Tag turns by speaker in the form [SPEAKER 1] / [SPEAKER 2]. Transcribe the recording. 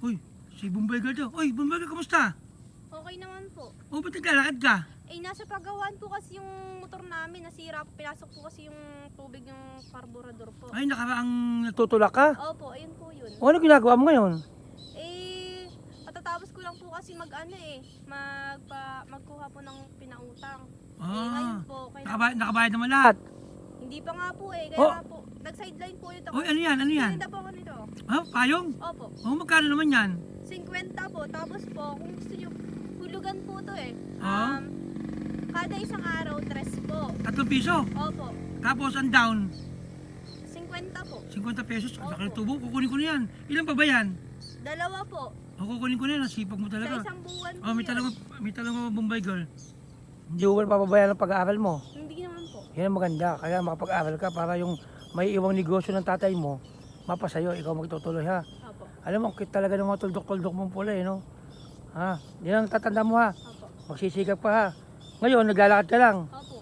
[SPEAKER 1] Uy, si Bombay Girl daw. Uy, Bombay Girl, kamusta?
[SPEAKER 2] Okay naman po.
[SPEAKER 1] O, ba't naglalakad ka?
[SPEAKER 2] Eh, nasa pagawaan po kasi yung motor namin. Nasira po. Pinasok po kasi yung tubig yung carburetor po.
[SPEAKER 1] Ay, nakaraang natutulak ka?
[SPEAKER 2] Opo, ayun po yun.
[SPEAKER 1] O, ano ginagawa mo ngayon?
[SPEAKER 2] Eh, matatapos ko lang po kasi magkuha po ng pinautang. Eh, ngayon
[SPEAKER 1] Ah,
[SPEAKER 2] po,
[SPEAKER 1] nakabayad naman lahat.
[SPEAKER 2] hindi pa nga po eh. Kaya
[SPEAKER 1] Oh.
[SPEAKER 2] nga po, nag-sideline po yun.
[SPEAKER 1] Uy, ano yan? Ano yan?
[SPEAKER 2] Tinda po ako nito.
[SPEAKER 1] Ha? Payong?
[SPEAKER 2] Opo.
[SPEAKER 1] O, magkano naman yan?
[SPEAKER 2] 50 po. Tapos po, kung gusto nyo, hulugan po to eh.
[SPEAKER 1] Ah?
[SPEAKER 2] Kada isang araw, 3 po.
[SPEAKER 1] 3 piso.
[SPEAKER 2] Opo.
[SPEAKER 1] Tapos ang down,
[SPEAKER 2] 50 po.
[SPEAKER 1] 50 pesos. Ang laki ng
[SPEAKER 2] Opo.
[SPEAKER 1] tubo. Kukunin ko na yan. Ilan pa ba yan?
[SPEAKER 2] 2 po.
[SPEAKER 1] O, kukunin ko na yan. Ang sipag mo
[SPEAKER 2] Sa
[SPEAKER 1] talaga.
[SPEAKER 2] isang buwan po
[SPEAKER 1] Oh, may
[SPEAKER 2] yun.
[SPEAKER 1] talong mo, Bombay Girl. Hindi mo papabayaan ang pag-aaral mo.
[SPEAKER 2] Hindi naman po.
[SPEAKER 1] Yan ang maganda. Kaya makapag-aaral ka para yung may iwang negosyo ng tatay mo, mapasayo, ikaw magtutuloy ha.
[SPEAKER 2] Opo.
[SPEAKER 1] Alam mo, ang cute talaga ng mga tuldok-tuldok mong pula eh, no? Ha? Yan ang tatanda mo ha.
[SPEAKER 2] Opo.
[SPEAKER 1] Magsisikap ka ha. Ngayon, naglalakad ka lang.
[SPEAKER 2] Opo.